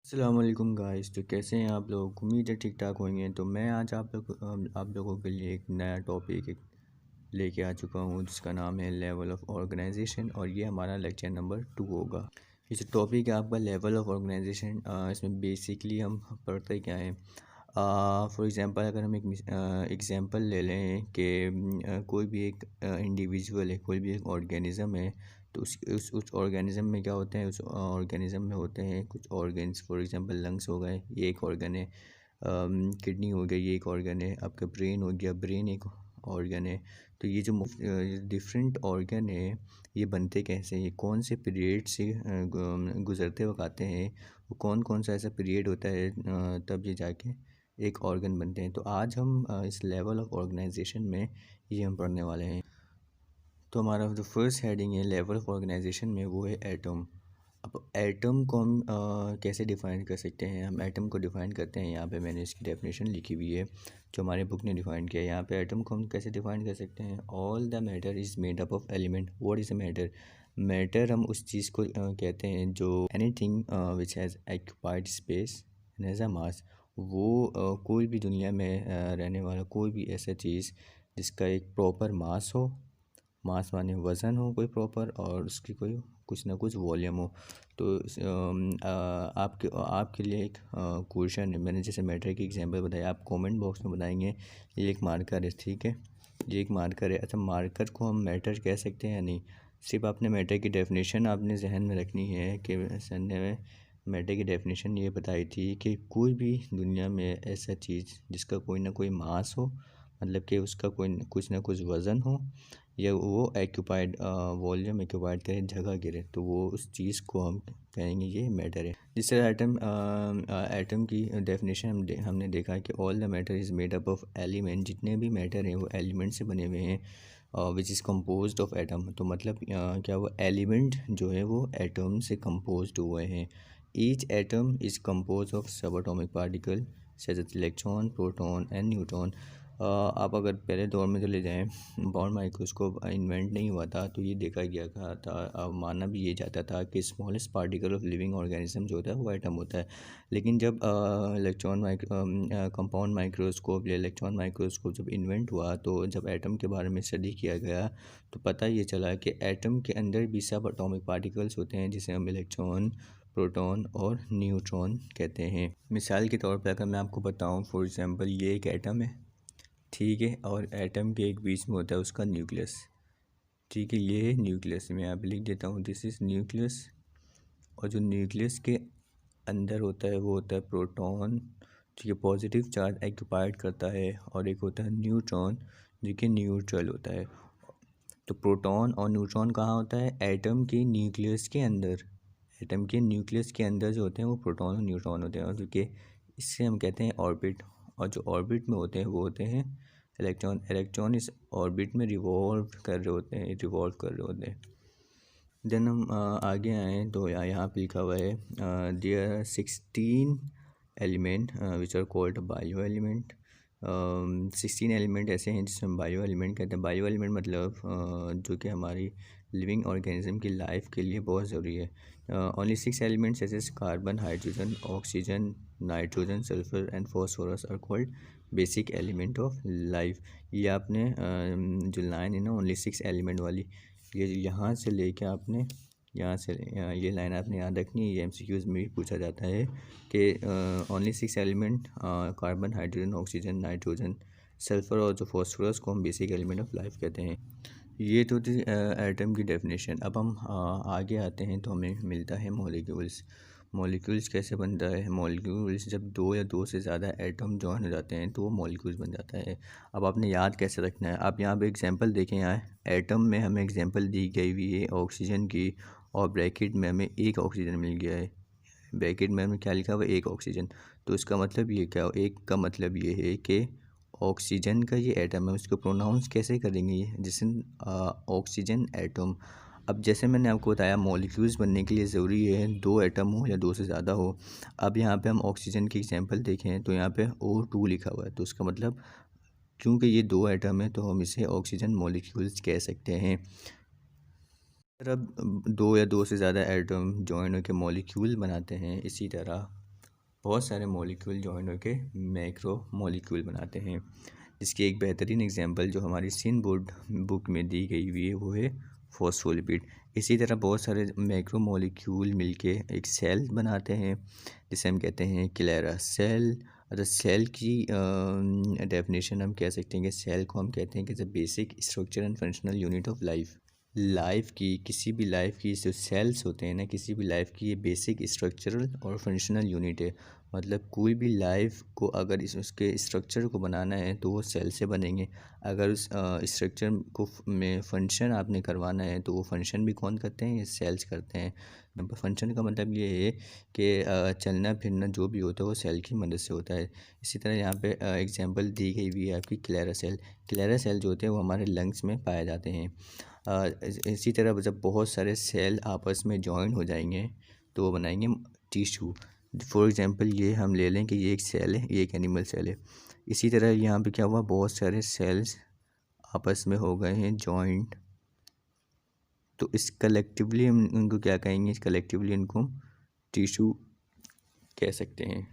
अस्सलाम वालेकुम गाइस। तो कैसे हैं आप लोग? उम्मीद है ठीक ठाक होंगे। तो मैं आज आप लोगों के लिए एक नया टॉपिक लेके आ चुका हूँ जिसका नाम है लेवल ऑफ ऑर्गेनाइजेशन, और ये हमारा लेक्चर नंबर 2 होगा। ये जो टॉपिक है आपका लेवल ऑफ ऑर्गेनाइजेशन, इसमें बेसिकली हम पढ़ते क्या हैं। फॉर एग्ज़ाम्पल अगर हम एक एग्ज़ाम्पल ले लें कि कोई भी एक इंडिविजुअल है, कोई भी एक ऑर्गेनिज़म है। तो उस ऑर्गेनिज़म में क्या होते हैं, उस ऑर्गेनिज़म में होते हैं कुछ ऑर्गन्स। फॉर एग्ज़ाम्पल लंग्स हो गए, ये एक ऑर्गन है। किडनी हो गई, ये एक ऑर्गन है। आपका ब्रेन हो गया, ब्रेन एक ऑर्गन है। तो ये जो डिफरेंट ऑर्गन है, ये बनते कैसे हैं, ये कौन से पीरियड से गुज़रते वक्त आते हैं, वो कौन कौन सा ऐसा पीरियड होता है तब ये जाके एक ऑर्गन बनते हैं। तो आज हम इस लेवल ऑफ ऑर्गेनाइजेशन में ये हम पढ़ने वाले हैं। तो हमारा जो फर्स्ट हेडिंग है लेवल ऑफ ऑर्गेनाइजेशन में, वो है एटम। अब एटम को हम कैसे डिफ़ाइन कर सकते हैं? हम एटम को डिफ़ाइन करते हैं, यहाँ पे मैंने इसकी डेफिनेशन लिखी हुई है जो हमारे बुक ने डिफ़ाइन किया है। यहाँ पे एटम को हम कैसे डिफ़ाइन कर सकते हैं? All the matter is made up of element. What is a matter? Matter हम उस चीज़ को कहते हैं जो anything which has occupied space and has a mass. वो कोई भी दुनिया में रहने वाला कोई भी ऐसा चीज़ जिसका एक प्रॉपर मास हो। मास माने वज़न हो कोई प्रॉपर, और उसकी कोई कुछ ना कुछ वॉल्यूम हो। तो आपके लिए एक क्वेश्चन है। मैंने जैसे मैटर की एग्जांपल बताया, आप कमेंट बॉक्स में बताएंगे ये एक मार्कर है, ठीक है, ये एक मार्कर है। अच्छा, मार्कर को हम मैटर कह सकते हैं या नहीं? सिर्फ आपने मैटर की डेफिनेशन आपने जहन में रखनी है कि सर ने मैटर की डेफिनेशन ये बताई थी कि कोई भी दुनिया में ऐसा चीज़ जिसका कोई ना कोई मास हो, मतलब कि उसका कोई कुछ ना कुछ वज़न हो, या वो एक्यूपाइड वॉल्यूम एक्यूपाइड करे, जगह गिरे, तो वो उस चीज़ को हम कहेंगे ये मैटर है। जिस तरह एटम की डेफिनेशन हमने देखा कि all the matter is made up of element. जितने भी मैटर हैं वो एलिमेंट से बने हुए हैं, which is composed of atom. तो मतलब क्या वो एलिमेंट जो है वो एटम से कम्पोज्ड हुए हैं। Each atom is compose of sub atomic particle such as electron, proton and neutron. आप अगर पहले दौर में चले जाएँ, बॉर्न माइक्रोस्कोप इन्वेंट नहीं हुआ था, तो ये देखा गया था, माना भी ये जाता था कि smallest particle of living organism जो होता है वो एटम होता है। लेकिन जब कंपाउंड माइक्रोस्कोप या इलेक्ट्रॉन माइक्रोस्कोप जब इन्वेंट हुआ, तो जब एटम के बारे में स्टडी किया गया तो पता ये चला कि एटम के अंदर भी सब एटॉमिक पार्टिकल्स होते हैं जिसे हम इलेक्ट्रॉन, प्रोटॉन और न्यूट्रॉन कहते हैं। मिसाल के तौर पर अगर मैं आपको बताऊं, फॉर एग्जांपल ये एक एटम है, ठीक है, और एटम के एक बीच में होता है उसका न्यूक्लियस, ठीक है, ये न्यूक्लियस मैं यहाँ पे लिख देता हूँ, दिस इज़ न्यूक्लियस। और जो न्यूक्लियस के अंदर होता है वो होता है प्रोटॉन, जो कि पॉजिटिव चार्ज एक्यूपाइड करता है, और एक होता है न्यूट्रॉन जो कि न्यूट्रल होता है। तो प्रोटॉन और न्यूट्रॉन कहाँ होता है? एटम के न्यूक्लियस के अंदर। एटम के न्यूक्लियस के अंदर जो होते हैं वो प्रोटॉन और न्यूट्रॉन होते हैं, और जो कि इससे हम कहते हैं ऑर्बिट। और जो ऑर्बिट में होते हैं वो होते हैं इलेक्ट्रॉन। इलेक्ट्रॉन इस ऑर्बिट में रिवॉल्व कर रहे होते हैं, रिवॉल्व कर रहे होते हैं। देन हम आगे आए तो यहाँ पे लिखा हुआ है there are 16 element which are called bio element. 16 element ऐसे हैं जिसमें बायो एलिमेंट कहते हैं। बायो एलिमेंट मतलब जो कि हमारी लिविंग ऑर्गेनिज्म की लाइफ के लिए बहुत ज़रूरी है। ओनली 6 एलिमेंट्स जैसे carbon, hydrogen, oxygen, nitrogen, sulphur and phosphorus are called basic element of life. ये आपने जो लाइन है ना ओनली 6 एलिमेंट वाली, ये यहाँ से लेके आपने यहाँ से ये लाइन आपने याद रखनी है। ये एमसीक्यूज़ में भी पूछा जाता है कि only 6 element carbon, hydrogen, oxygen, nitrogen, sulphur और जो फॉस्फोरस को हम बेसिक एलिमेंट ऑफ लाइफ कहते हैं। ये तो थी एटम की डेफिनेशन। अब हम आगे आते हैं तो हमें मिलता है मॉलिक्यूल्स। मॉलिक्यूल्स कैसे बनता है? मॉलिक्यूल्स जब दो या दो से ज़्यादा एटम जॉइन हो जाते हैं तो वो मॉलिक्यूल्स बन जाता है। अब आपने याद कैसे रखना है? आप यहाँ पे एग्जांपल देखें, यहाँ एटम में हमें एग्जांपल दी गई हुई है ऑक्सीजन की, और ब्रैकेट में हमें एक ऑक्सीजन मिल गया है। ब्रैकेट में हमें क्या लिखा हुआ है? एक ऑक्सीजन। तो इसका मतलब ये क्या? एक का मतलब ये है कि ऑक्सीजन का ये एटम है, उसको प्रोनाउंस कैसे करेंगे? ये जैसे ऑक्सीजन एटम। अब जैसे मैंने आपको बताया मॉलिक्यूल्स बनने के लिए ज़रूरी है दो एटम हो या दो से ज़्यादा हो। अब यहाँ पे हम ऑक्सीजन की एग्जांपल देखें तो यहाँ पे O2 लिखा हुआ है, तो उसका मतलब क्योंकि ये दो एटम है तो हम इसे ऑक्सीजन मॉलिक्यूल्स कह सकते हैं। अगर अब दो या दो से ज़्यादा एटम जॉइन होकर मॉलिक्यूल बनाते हैं, इसी तरह बहुत सारे मॉलिक्यूल जॉइन होकर मैक्रो मॉलिक्यूल बनाते हैं, जिसकी एक बेहतरीन एग्जांपल जो हमारी सिन बोर्ड बुक में दी गई हुई है वो है फॉस्फोलिपिड। इसी तरह बहुत सारे मैक्रो मॉलिक्यूल मिलके एक सेल बनाते हैं जिसे हम कहते हैं क्लेरा सेल। अगर सेल की डेफिनेशन हम कह सकते हैं कि सेल को हम कहते हैं कि the basic structure and functional unit of life की किसी भी लाइफ की जो सेल्स होते हैं ना, किसी भी लाइफ की ये बेसिक स्ट्रक्चरल और फंक्शनल यूनिट है। मतलब कोई भी लाइफ को अगर उसके स्ट्रक्चर को बनाना है तो वो सेल से बनेंगे। अगर उस स्ट्रक्चर को में फंक्शन आपने करवाना है तो वो फंक्शन भी कौन करते हैं, ये सेल्स करते हैं। फंक्शन का मतलब ये है कि चलना फिरना जो भी होता है वो सेल की मदद से होता है। इसी तरह यहाँ पे एग्जांपल दी गई हुई है आपकी क्लेरा सेल। क्लेरा सेल जो होते हैं वो हमारे लंग्स में पाए जाते हैं। इसी तरह जब बहुत सारे सेल आपस में जॉइन हो जाएंगे तो वो बनाएंगे टिश्यू। फॉर एग्जांपल ये हम ले लें कि ये एक सेल है, ये एक एनिमल सेल है। इसी तरह यहाँ पे क्या हुआ, बहुत सारे सेल्स आपस में हो गए हैं जॉइंट, तो इस कलेक्टिवली हम इनको क्या कहेंगे, इस कलेक्टिवली इनको टिश्यू कह सकते हैं।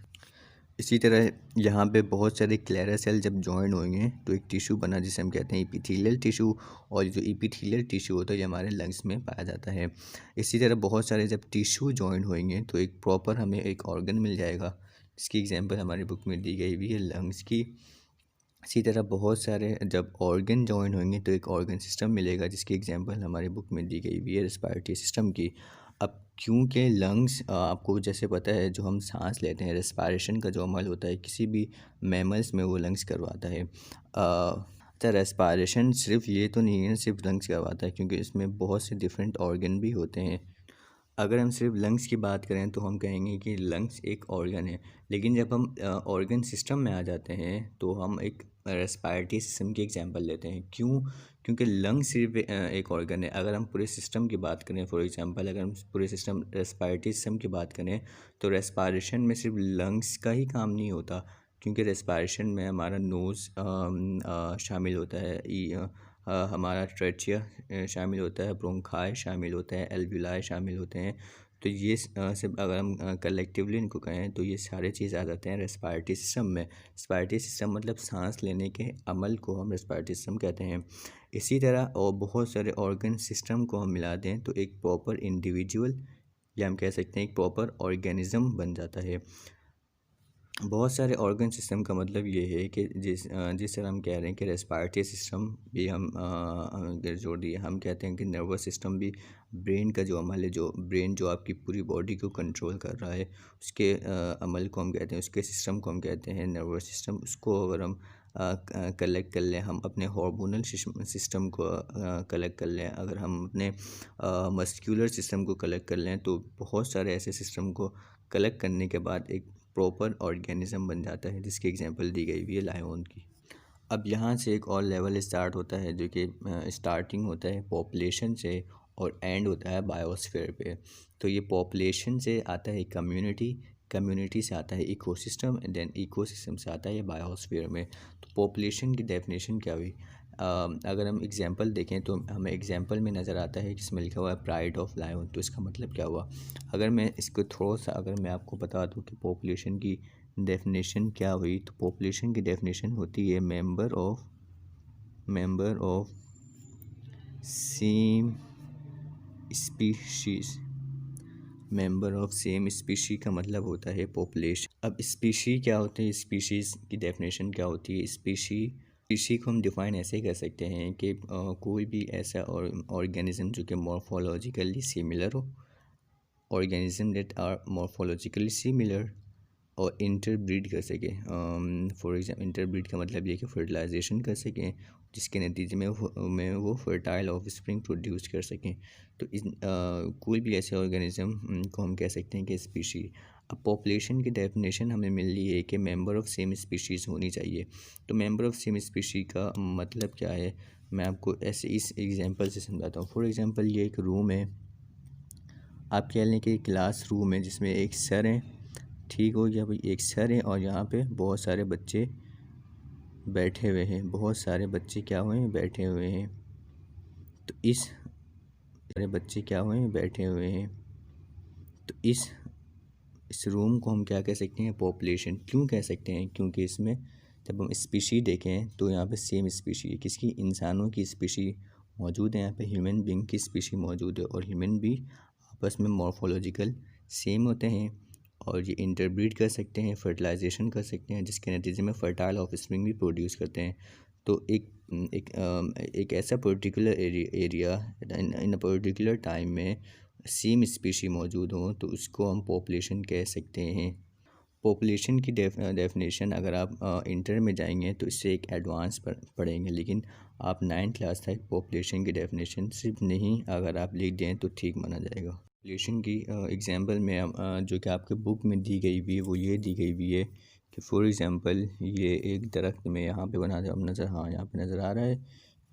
इसी तरह यहाँ पे बहुत सारे क्लेरा सेल जब जॉइन होंगे तो एक टिश्यू बना जिसे हम कहते हैं एपिथेलियल टिश्यू। और जो एपिथेलियल टिश्यू होता है ये हमारे लंग्स में पाया जाता है। इसी तरह बहुत सारे जब टिश्यू जॉइन होंगे तो एक प्रॉपर हमें एक ऑर्गन मिल जाएगा, जिसकी एग्जांपल हमारी बुक में दी गई हुई है लंग्स की। इसी तरह बहुत सारे जब ऑर्गन जॉइन होंगे तो एक ऑर्गन सिस्टम मिलेगा, जिसकी एग्जांपल हमारी बुक में दी गई हुई है रेस्पिरेटरी सिस्टम की। अब क्योंकि लंग्स आपको जैसे पता है जो हम सांस लेते हैं, रेस्पिरेशन का जो अमल होता है किसी भी मैमल्स में वो लंग्स करवाता है। अच्छा, रेस्पिरेशन सिर्फ ये तो नहीं है सिर्फ लंग्स करवाता है, क्योंकि इसमें बहुत से डिफरेंट ऑर्गन भी होते हैं। अगर हम सिर्फ लंग्स की बात करें तो हम कहेंगे कि लंग्स एक ऑर्गन है, लेकिन जब हम ऑर्गन सिस्टम में आ जाते हैं तो हम एक रेस्पिरेटरी सिस्टम की एग्जांपल लेते हैं। क्यों? क्योंकि लंग्स सिर्फ एक ऑर्गन है। अगर हम पूरे सिस्टम की बात करें, फॉर एग्जांपल अगर हम पूरे सिस्टम रेस्पिरेटरी सिस्टम की बात करें तो रेस्पिरेशन में सिर्फ लंग्स का ही काम नहीं होता, क्योंकि रेस्पिरेशन में हमारा नोज़ शामिल होता है, हमारा ट्रेचिया शामिल होता है, ब्रोंकाई शामिल होता है, एल्वुलाई शामिल होते हैं। तो ये सब अगर हम कलेक्टिवली इनको कहें तो ये सारे चीज़ आ जाते हैं रेस्पिरेटरी सिस्टम में। रेस्पिरेटरी सिस्टम मतलब सांस लेने के अमल को हम रेस्पिरेटरी सिस्टम कहते हैं। इसी तरह और बहुत सारे ऑर्गन सिस्टम को हम मिला दें तो एक प्रॉपर इंडिविजुअल या हम कह सकते हैं एक प्रॉपर ऑर्गेनिज्म बन जाता है। बहुत सारे ऑर्गन सिस्टम का मतलब ये है कि जिस तरह हम कह रहे हैं कि रेस्पिरेटरी सिस्टम भी हम अगर जोड़ दिए, हम कहते हैं कि नर्वस सिस्टम भी ब्रेन का जो अमल है, जो ब्रेन जो आपकी पूरी बॉडी को कंट्रोल कर रहा है उसके अमल को हम कहते हैं, उसके सिस्टम को हम कहते हैं नर्वस सिस्टम। उसको अगर हम कलेक्ट कर लें, हम अपने हार्मोनल सिस्टम को कलेक्ट कर लें, अगर हम अपने मस्कुलर सिस्टम को कलेक्ट कर लें, तो बहुत सारे ऐसे सिस्टम को कलेक्ट करने के बाद एक प्रॉपर ऑर्गेनिज्म बन जाता है, जिसकी एग्जांपल दी गई हुई है लायन की। अब यहाँ से एक और लेवल स्टार्ट होता है जो कि स्टार्टिंग होता है पॉपुलेशन से और एंड होता है बायोस्फीयर पे। तो ये पॉपुलेशन से आता है कम्युनिटी, कम्युनिटी से आता है इकोसिस्टम, देन इकोसिस्टम से आता है ये बायोस्फीयर में। तो पॉपुलेशन की डेफिनेशन क्या हुई? अगर हम एग्जांपल देखें तो हमें एग्जांपल में नज़र आता है कि इसमें लिखा हुआ है प्राइड ऑफ लायन। तो इसका मतलब क्या हुआ? अगर मैं इसको थोड़ा सा अगर मैं आपको बता दूं कि पॉपुलेशन की डेफिनेशन क्या हुई, तो पॉपुलेशन की डेफिनेशन होती है member of same species. Member of same species का मतलब होता है पॉपुलेशन। अब स्पीशी क्या होते हैं, स्पीशीज़ की डेफिनेशन क्या होती है? स्पीशी को हम डिफ़ाइन ऐसे कर सकते हैं कि कोई भी ऐसा ऑर्गेनिज्म जो कि मॉर्फोलॉजिकली सिमिलर हो, organism that are morphologically similar और इंटरब्रीड कर सकें। फॉर एग्जाम्पल इंटरब्रीड का मतलब ये कि फर्टिलाइजेशन कर सकें, जिसके नतीजे में वो फर्टाइल ऑफ स्प्रिंग प्रोड्यूस कर सकें। तो कोई भी ऐसे ऑर्गेनिज्म को हम कह सकते हैं कि स्पीशी। अब पॉपुलेशन की डेफिनेशन हमें मिल रही है कि मेंबर ऑफ सेम स्पीशीज़ होनी चाहिए। तो मेंबर ऑफ सेम स्पीशी का मतलब क्या है, मैं आपको ऐसे इस एग्जांपल से समझाता हूँ। फॉर एग्जांपल ये एक रूम है, आप कह लें कि क्लास रूम है जिसमें एक सर है, ठीक हो गया भाई, एक सर है और यहाँ पे बहुत सारे बच्चे बैठे हुए हैं, बहुत सारे बच्चे क्या हुए हैं, बैठे हुए हैं। तो इस सारे बच्चे क्या हुए हैं, बैठे हुए हैं। तो इस इस रूम को हम क्या कह सकते हैं, पॉपुलेशन। क्यों कह सकते हैं, क्योंकि इसमें जब हम स्पीशी देखें तो यहाँ पे सेम स्पीशी है, किसकी, इंसानों की स्पीशी मौजूद है, यहाँ पे ह्यूमन बींग की स्पीशी मौजूद है, और ह्यूमन भी आपस में मॉर्फोलॉजिकल सेम होते हैं, और ये इंटरब्रीड कर सकते हैं, फर्टिलाइजेशन कर सकते हैं, जिसके नतीजे में फर्टाइल ऑफस्प्रिंग भी प्रोड्यूस करते हैं। तो एक ऐसा particular area in a particular time में सेम स्पीशी मौजूद हों तो उसको हम पॉपुलेशन कह सकते हैं। पॉपुलेशन की डेफिनेशन अगर आप इंटर में जाएंगे तो इससे एक एडवांस पढ़ेंगे, लेकिन आप 9th क्लास तक पॉपुलेशन की डेफिनेशन सिर्फ नहीं अगर आप लिख दें तो ठीक माना जाएगा। पॉपुलेशन की एग्जांपल में जो कि आपके बुक में दी गई हुई है वो ये दी गई हुई है कि फॉर एग्ज़ाम्पल ये एक दरख्त में यहाँ पे बना अब नज़र, हाँ यहाँ पे नज़र आ रहा है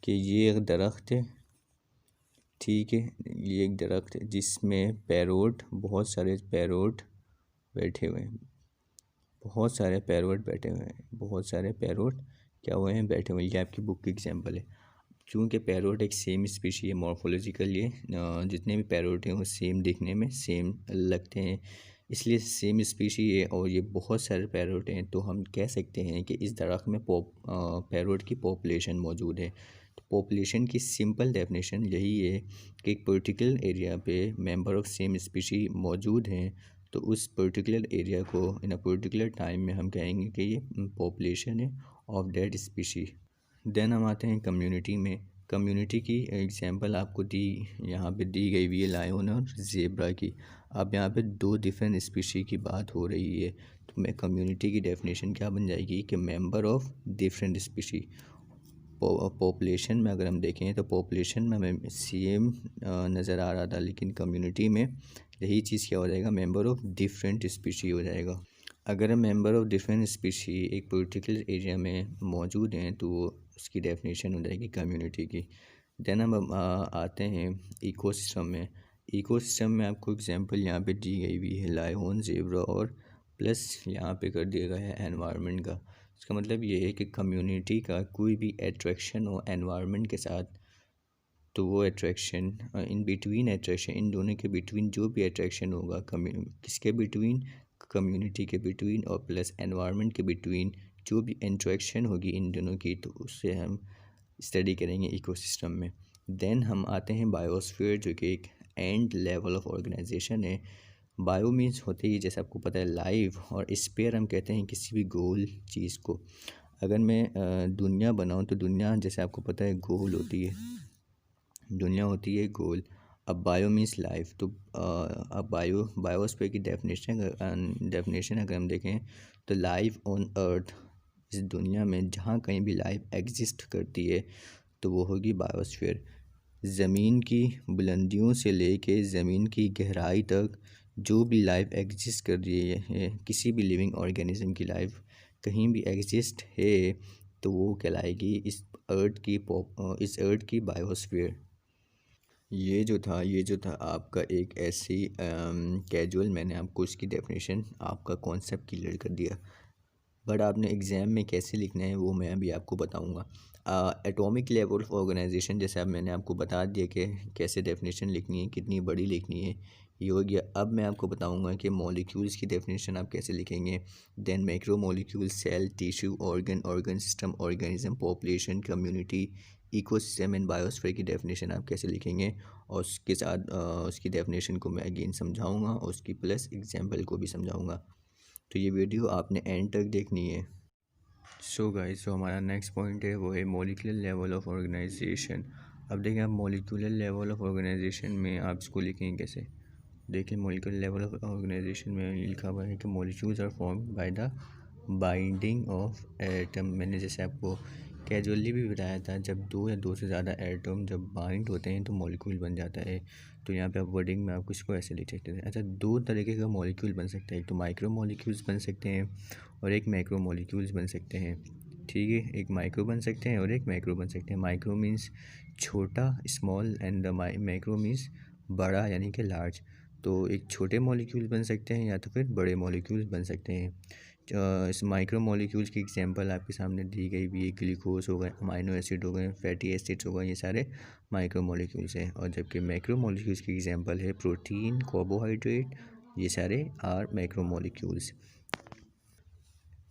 कि ये एक दरख्त है, ठीक है, ये एक दरख्त है जिसमें पैरोट, बहुत सारे पैरोट बैठे हुए हैं, बहुत सारे पैरोट बैठे हुए हैं, बहुत सारे पैरोट क्या हुए हैं, बैठे हुए हैं। ये आपकी बुक की एग्जांपल है। चूँकि पैरोट एक सेम स्पीशी है, मॉर्फोलॉजिकल ये जितने भी पैरोट हैं वो सेम दिखने में सेम लगते हैं, इसलिए सेम स्पीशी है और ये बहुत सारे पैरोट हैं, तो हम कह सकते हैं कि इस दरख्त में पैरोट की पॉपुलेशन मौजूद है। तो पॉपुलेशन की सिंपल डेफिनेशन यही है कि एक पर्टिकुलर एरिया पे मेंबर ऑफ सेम स्पीशी मौजूद हैं, तो उस पर्टिकुलर एरिया को इन अ पर्टिकुलर टाइम में हम कहेंगे कि ये पॉपुलेशन है ऑफ दैट स्पीशी। देन हम आते हैं कम्युनिटी में। कम्युनिटी की एग्जांपल आपको दी, यहाँ पे दी गई हुई है लायन और ज़ेब्रा की। अब यहाँ पे दो डिफरेंट स्पीशी की बात हो रही है, तो मैं कम्युनिटी की डेफिनेशन क्या बन जाएगी कि member of different species. Population में अगर हम देखें तो पॉपुलेशन में हमें सेम नज़र आ रहा था, लेकिन कम्युनिटी में यही चीज़ क्या हो जाएगा, मेंबर ऑफ डिफरेंट स्पीशी हो जाएगा। अगर हम मेंबर ऑफ डिफरेंट स्पीशी एक पर्टिकुलर एरिया में मौजूद हैं तो उसकी डेफिनेशन हो जाएगी कम्युनिटी की। देन हम आते हैं इकोसिस्टम में। इकोसिस्टम में आपको एग्जांपल यहाँ पे दी गई हुई है लायन, ज़ेब्रा और प्लस यहाँ पे कर दिया गया है एनवायरनमेंट का। इसका मतलब ये है कि कम्युनिटी का कोई भी अट्रैक्शन हो एनवायरनमेंट के साथ, तो वो अट्रैक्शन इन बिटवीन अट्रैक्शन, इन दोनों के बिटवीन जो भी अट्रैक्शन होगा, किसके बिटवीन, कम्युनिटी के बिटवीन और प्लस एनवायरनमेंट के बिटवीन जो भी इंट्रैक्शन होगी इन दोनों की, तो उससे हम स्टडी करेंगे इकोसिस्टम में। देन हम आते हैं बायोस्फीयर, जो कि एक एंड लेवल ऑफ ऑर्गेनाइजेशन है। बायो मीन्स होते ही जैसे आपको पता है लाइव, और स्फीयर हम कहते हैं किसी भी गोल चीज़ को। अगर मैं दुनिया बनाऊँ तो दुनिया जैसे आपको पता है गोल होती है, दुनिया होती है गोल। अब बायो मीन्स लाइफ, तो अब बायोस्फीयर की डेफिनेशन अगर हम देखें तो लाइफ ऑन अर्थ, इस दुनिया में जहाँ कहीं भी लाइफ एग्जिस्ट करती है तो वो होगी बायोस्फीयर। ज़मीन की बुलंदियों से लेके ज़मीन की गहराई तक जो भी लाइफ एग्जिस्ट कर रही है, किसी भी लिविंग ऑर्गेनिज्म की लाइफ कहीं भी एग्जिस्ट है, तो वो कहलाएगी इस अर्थ की बायोस्फीयर। ये जो था आपका एक ऐसी कैजुअल, मैंने आपको उसकी डेफिनेशन, आपका कॉन्सेप्ट क्लियर कर दिया। बट आपने एग्ज़ाम में कैसे लिखना है वो मैं अभी आपको बताऊंगा। एटॉमिक लेवल ऑफ ऑर्गेनाइजेशन, जैसे अब मैंने आपको बता दिया कि कैसे डेफिनेशन लिखनी है, कितनी बड़ी लिखनी है, ये हो गया। अब मैं आपको बताऊंगा कि मॉलिक्यूल्स की डेफिनेशन आप कैसे लिखेंगे। Then macro molecule, cell, tissue, organ system, organism, population, community, ecosystem and biosphere की डेफिनेशन आप कैसे लिखेंगे, और उसके साथ उसकी डेफिनेशन को मैं अगेन समझाऊंगा और उसकी प्लस एग्जाम्पल को भी समझाऊंगा। तो ये वीडियो आपने एंड तक देखनी है। सो गाइस, तो हमारा नेक्स्ट पॉइंट है वो है मॉलिक्यूलर लेवल ऑफ ऑर्गेनाइजेशन। अब देखिए, आप मॉलिक्यूलर लेवल ऑफ ऑर्गेनाइजेशन में आप इसको लिखेंगे कैसे। देखिए, मॉलिक्यूलर लेवल ऑफ ऑर्गेनाइजेशन में लिखा हुआ है कि molecules are formed by the binding of atom. मैंने जैसे आपको कैजुअली भी बताया था, जब दो या दो से ज़्यादा एटम जब बाइंड होते हैं तो मॉलिक्यूल बन जाता है। तो यहाँ पे आप वर्डिंग में आप इसको ऐसे लिख सकते हैं। अच्छा, दो तरीके का मॉलिक्यूल बन सकता है, एक तो माइक्रो मॉलिक्यूल्स बन सकते हैं और एक मैक्रो मॉलिक्यूल्स बन सकते हैं। ठीक है, एक माइक्रो बन सकते हैं और एक मैक्रो बन सकते हैं। माइक्रो मीन्स छोटा, small, and the macro means बड़ा, यानी कि लार्ज। तो एक छोटे मॉलिक्यूल बन सकते हैं या तो फिर बड़े मॉलिक्यूल्स बन सकते हैं। इस माइक्रो मॉलिक्यूल्स की एग्जांपल आपके सामने दी गई भी है। ग्लूकोज हो गए, अमाइनो एसिड हो गए, फैटी एसिड्स हो गए, ये सारे माइक्रो मॉलिक्यूल्स हैं। और जबकि मैक्रो मॉलिक्यूल्स की एग्जांपल है प्रोटीन, कार्बोहाइड्रेट, ये सारे आर मैक्रोमोलिक्यूल्स।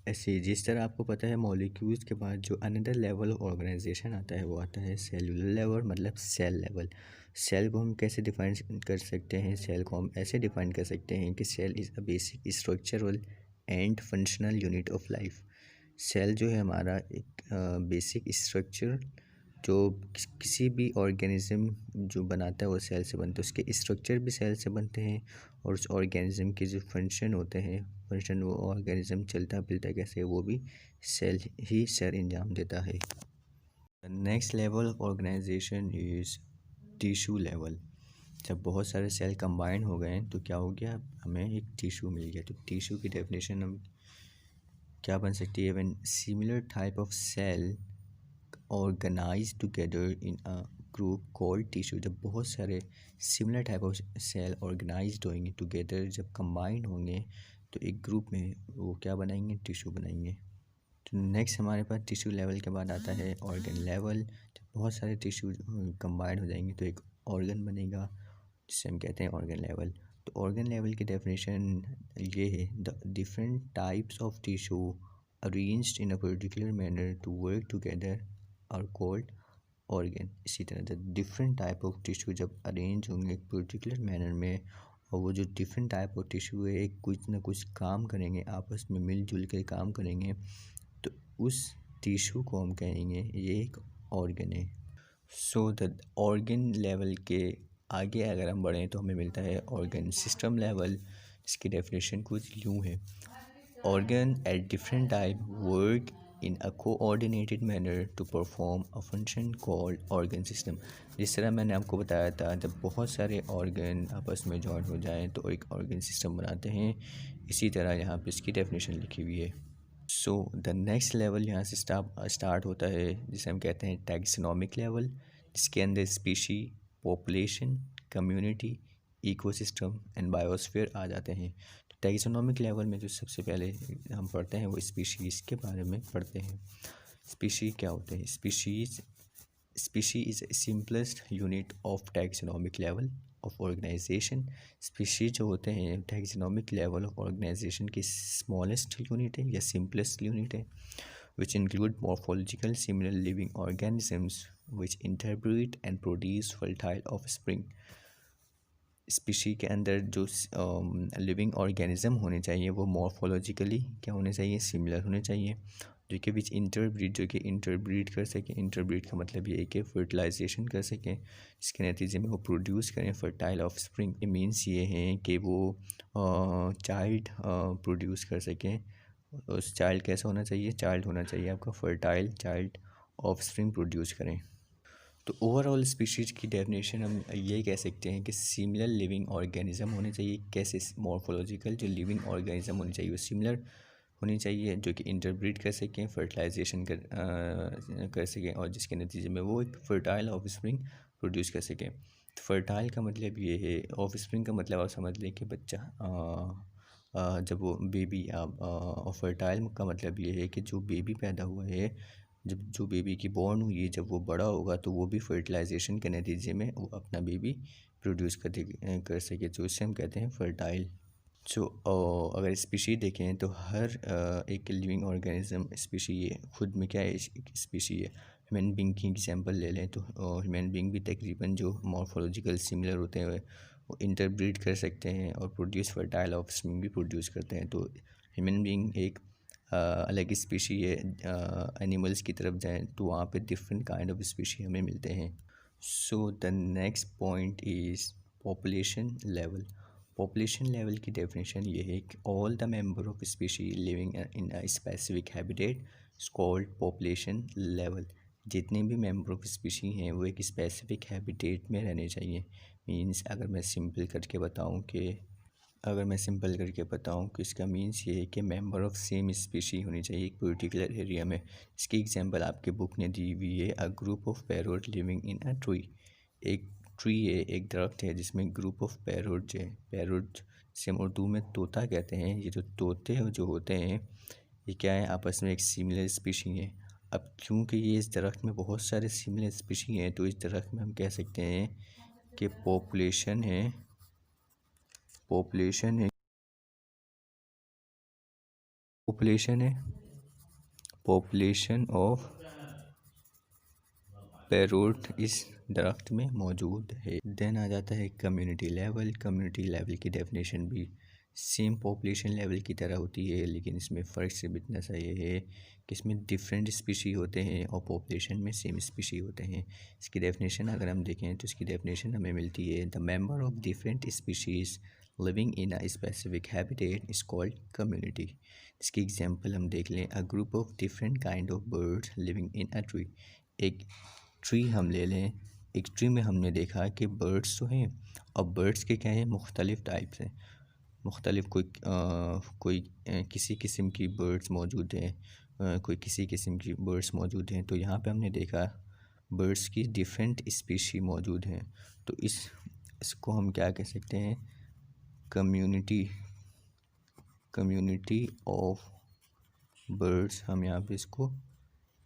ऐसे जिस तरह आपको पता है मॉलिक्यूल्स के बाद जो अनदर लेवल ऑफ ऑर्गेनाइजेशन आता है वो आता है सेलुलर लेवल, मतलब सेल लेवल। सेल को हम कैसे डिफाइन कर सकते हैं? सेल को हम ऐसे डिफाइन कर सकते हैं कि cell is a basic structural and functional unit of life. Cell जो है हमारा एक बेसिक स्ट्रक्चर जो किसी भी ऑर्गेनिज्म जो बनाता है वो सेल से बनता है, उसके स्ट्रक्चर भी सेल से बनते हैं, और उस ऑर्गेनिज्म के जो फंक्शन होते हैं, फंक्शन वो ऑर्गेनिज्म चलता फिरता कैसे, वो भी सेल ही सर अंजाम देता है। Next level of organization is tissue level. जब बहुत सारे सेल कंबाइन हो गए तो क्या हो गया, हमें एक टिश्यू मिल गया। तो टिश्यू की डेफिनेशन हम क्या बन सकती है? When similar type of cell organize together in a group called tissue. जब बहुत सारे similar type of cell organized होंगे टुगेदर, जब कंबाइन होंगे तो एक ग्रुप में वो क्या बनाएंगे? टिश्यू बनाएंगे। तो नेक्स्ट हमारे पास टिश्यू लेवल के बाद आता है ऑर्गन लेवल। जब बहुत सारे टिश्यू कंबाइन हो जाएंगे तो एक ऑर्गन बनेगा जिसे हम कहते हैं ऑर्गन लेवल। तो ऑर्गन लेवल की डेफिनेशन ये है, the different types of tissue arranged in a particular manner to work together are called organ. इसी तरह the different type of tissue जब अरेंज होंगे एक पर्टिकुलर मैनर में, और वो जो डिफरेंट टाइप ऑफ टिश्यू है एक कुछ ना कुछ काम करेंगे, आपस में मिलजुल कर काम करेंगे, तो उस टिश्यू को हम कहेंगे ये एक ऑर्गन है। सो द ऑर्गन लेवल के आगे अगर हम बढ़ें तो हमें मिलता है ऑर्गन सिस्टम लेवल। इसकी डेफिनेशन कुछ यूँ है, organ at different type work in a coordinated manner to perform a function called organ system. जिस तरह मैंने आपको बताया था, जब बहुत सारे ऑर्गन आपस में जॉइन हो जाएं तो एक ऑर्गन सिस्टम बनाते हैं। इसी तरह यहाँ पे इसकी डेफिनेशन लिखी हुई है। सो द नेक्स्ट लेवल यहाँ से स्टार्ट होता है जिसे हम कहते हैं टैक्सोनॉमिक लेवल, जिसके अंदर species, population, community, ecosystem and biosphere आ जाते हैं। तो टैक्सोनॉमिक लेवल में जो सबसे पहले हम पढ़ते हैं वो स्पीशीज़ के बारे में पढ़ते हैं। स्पीशी क्या होते हैं? Species is simplest unit of taxonomic level of organization. Species जो होते हैं टैक्सोनॉमिक लेवल ऑफ ऑर्गेनाइजेशन की स्मॉलेस्ट यूनिट है या सिंपलेस्ट यूनिट है, which include morphological similar living organisms which interbreed and produce fertile offspring. Species के अंदर जो लिविंग ऑर्गेनिज्म होने चाहिए वो मॉर्फोलॉजिकली क्या होने चाहिए? सिमिलर होने चाहिए, जो कि इंटरब्रीड कर सकें। इंटरब्रीड का मतलब ये है कि फर्टिलाइजेशन कर सकें, इसके नतीजे में वो प्रोड्यूस करें फर्टाइल ऑफ स्प्रिंग। ये मीन्स ये हैं कि वो चाइल्ड प्रोड्यूस कर सकें। उस चाइल्ड कैसा होना चाहिए? चाइल्ड होना चाहिए आपका fertile child of spring produce करें। तो ओवरऑल स्पीशीज़ की डेफिनेशन हम ये कह सकते हैं कि सिमिलर लिविंग ऑर्गेनिज्म होने चाहिए। कैसे? मॉर्फोलॉजिकल जो लिविंग ऑर्गेनिज्म होनी चाहिए वो सिमिलर होनी चाहिए, जो कि इंटरब्रीड कर सकें, फर्टिलाइजेशन कर सकें, और जिसके नतीजे में वो एक फर्टाइल ऑफ स्प्रिंग प्रोड्यूस कर सकें। तो फर्टाइल का मतलब ये है, ऑफ स्प्रिंग का मतलब आप समझ लें कि बच्चा जब वो बेबी, और फर्टाइल का मतलब ये है कि जो बेबी पैदा हुआ है, जब जो बेबी की बॉर्न हुई है, जब वो बड़ा होगा तो वो भी फर्टिलाइजेशन के नतीजे में वो अपना बेबी प्रोड्यूस कर सके, तो इससे हम कहते हैं फर्टाइल। जो अगर स्पीशी देखें तो हर एक लिविंग ऑर्गेनिज्म स्पीशी है, खुद में क्या है? स्पीशी है। ह्यूमन बींग की एग्जांपल ले लें तो ह्यूमन बींग भी तकरीबन जो मॉर्फोलॉजिकल सिमिलर होते हैं वो इंटरब्रीड कर सकते हैं और प्रोड्यूस फर्टाइल ऑफस्प्रिंग भी प्रोड्यूस करते हैं। तो ह्यूमन बींग एक अलग स्पीशी है। एनिमल्स की तरफ जाएँ तो वहाँ पे डिफरेंट काइंड ऑफ स्पीशी हमें मिलते हैं। So the next point is population level. Population level की डेफिनेशन ये है कि all the member of species living in a specific habitat is called population level. जितने भी मेंबर ऑफ स्पीशी हैं वो एक स्पेसिफिक हैबिटेट में रहने चाहिए। मींस अगर मैं सिंपल करके बताऊं कि इसका मीन्स ये है कि मेंबर ऑफ सेम स्पीशी होनी चाहिए एक पर्टिकुलर एरिया में। इसकी एग्जांपल आपके बुक ने दी हुई है, a group of parrot living in a tree. एक ट्री है, एक दरख्त है जिसमें ग्रुप ऑफ पैरोट है। पैरोट से हम उर्दू में तोता कहते हैं। ये जो तोते जो होते हैं ये क्या है? आपस में एक सिमिलर स्पीशी है। अब क्योंकि ये इस दरख्त में बहुत सारे सिमिलर स्पीशी हैं तो इस दरख्त में हम कह सकते हैं कि पॉपुलेशन है पॉपुलेशन है, पॉपुलेशन ऑफ पैरोट इस दरख्त में मौजूद है। देन आ जाता है कम्युनिटी लेवल। कम्युनिटी लेवल की डेफिनेशन भी सेम पॉपुलेशन लेवल की तरह होती है, लेकिन इसमें फ़र्क सिर्फ इतना सा ये है कि इसमें डिफरेंट स्पीशी होते हैं और पॉपुलेशन में सेम स्पीशी होते हैं। इसकी डेफिनेशन अगर हम देखें तो इसकी डेफिनेशन हमें मिलती है, the member of different species living in a specific habitat is called community. इसकी एग्जांपल हम देख लें, a group of different kind of birds living in a tree. एक ट्री हम ले लें, एक ट्री में हमने देखा कि बर्ड्स तो हैं और बर्ड्स के क्या हैं, मुख्तलिफ़ टाइप्स हैं, मुख्तलिफ़ कोई किसी किस्म की बर्ड्स मौजूद हैं, कोई किसी किस्म की बर्ड्स मौजूद हैं। तो यहाँ पे हमने देखा बर्ड्स की डिफरेंट स्पीशी मौजूद हैं। तो इसको हम क्या कह सकते हैं, कम्युनिटी कम्युनिटी ऑफ बर्ड्स हम यहाँ पे इसको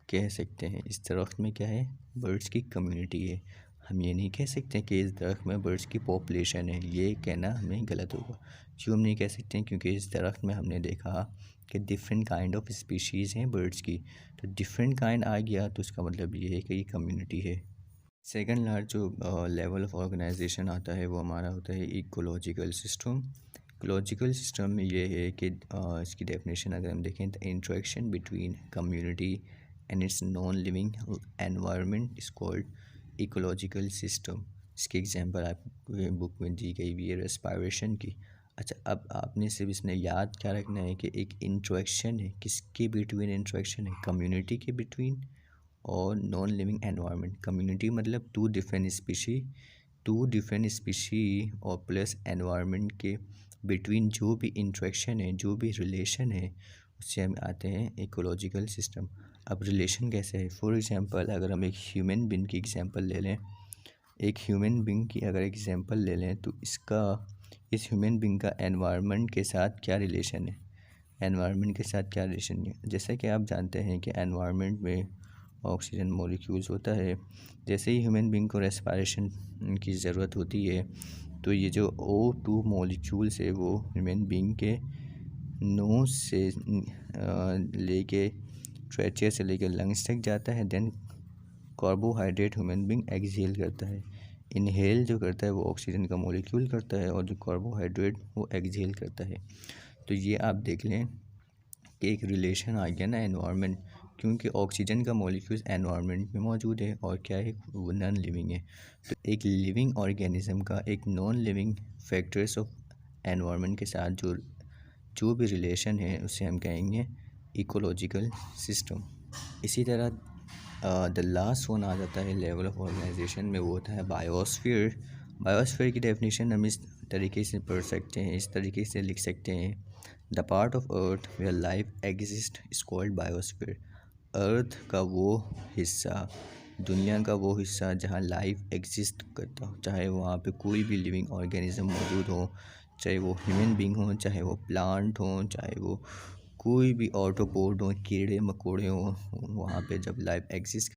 कह सकते हैं। इस दरख्त में क्या है, बर्ड्स की कम्युनिटी है। हम ये नहीं कह सकते कि इस दरख्त में बर्ड्स की पॉपुलेशन है, ये कहना हमें गलत होगा। क्यों हम नहीं कह सकते हैं, क्योंकि इस दरख्त में हमने देखा कि डिफरेंट काइंड ऑफ स्पीशीज़ हैं बर्ड्स की। तो डिफरेंट काइंड आ गया तो इसका मतलब ये है कि ये कम्युनिटी है। सेकंड लार्ज जो लेवल ऑफ ऑर्गेनाइजेशन आता है वो हमारा होता है इकोलॉजिकल सिस्टम। इकोलॉजिकल सिस्टम में ये है कि इसकी डेफिनेशन अगर हम देखें, the interaction between community and it's non living environment is called ecological system. इसकी एग्जांपल आपको बुक में दी गई हुई है रेस्पायरेशन की। अच्छा, अब आपने सिर्फ इसमें याद क्या रखना है कि एक इंटरेक्शन है, किसके बिटवीन इंटरेक्शन है, कम्युनिटी के बिटवीन और नॉन लिविंग एनवायरनमेंट। कम्युनिटी मतलब टू डिफरेंट स्पीशी और प्लस एनवायरनमेंट के बिटवीन जो भी इंटरेक्शन है, जो भी रिलेशन है, उससे हम आते हैं इकोलॉजिकल सिस्टम। अब रिलेशन कैसे है, फॉर एग्जांपल अगर हम एक ह्यूमन बीइंग की एग्जांपल ले लें, एक ह्यूमन बीइंग की अगर एग्जांपल ले लें तो इस ह्यूमन बीइंग का एनवायरनमेंट के साथ क्या रिलेशन है, एनवायरनमेंट के साथ क्या रिलेशन है। जैसे कि आप जानते हैं कि एनवायरनमेंट में ऑक्सीजन मॉलिक्यूल्स होता है। जैसे ही ह्यूमन बीइंग को रेस्पायरेशन की ज़रूरत होती है तो ये जो O2 मॉलिक्यूल्स है वो ह्यूमन बीइंग के नोज़ से लेके ट्रेचिया से लेके लंग्स तक जाता है। Then carbohydrate human being exhale करता है। इनहेल जो करता है वो ऑक्सीजन का मॉलिक्यूल करता है और जो कार्बोहाइड्रेट वो एक्सहेल करता है। तो ये आप देख लें कि एक रिलेशन आ गया ना एनवायरनमेंट, क्योंकि ऑक्सीजन का मॉलिक्यूल एनवायरनमेंट में मौजूद है और क्या है, वो नॉन लिविंग है। तो एक लिविंग ऑर्गेनिज्म का एक non living factors of environment के साथ जो भी रिलेशन है उसे हम कहेंगे इकोलॉजिकल सिस्टम। इसी तरह द लास्ट वन आ जाता है लेवल ऑफ ऑर्गेनाइजेशन में, वो होता है बायोस्फीयर। बायोस्फीयर की डेफिनेशन हम इस तरीके से पढ़ सकते हैं, इस तरीके से लिख सकते हैं, the part of earth where life exist is called biosphere. Earth का वो हिस्सा, दुनिया का वो हिस्सा जहाँ लाइफ एग्जिस्ट करता हो, चाहे वहाँ पे कोई भी लिविंग ऑर्गेनिज्म मौजूद हो, चाहे वो ह्यूमन बीइंग हो, चाहे वो प्लांट हो, चाहे वो कोई भी ऑटोपोड हो, कीड़े मकोड़े हों, वहाँ पे जब लाइफ एग्जिस्ट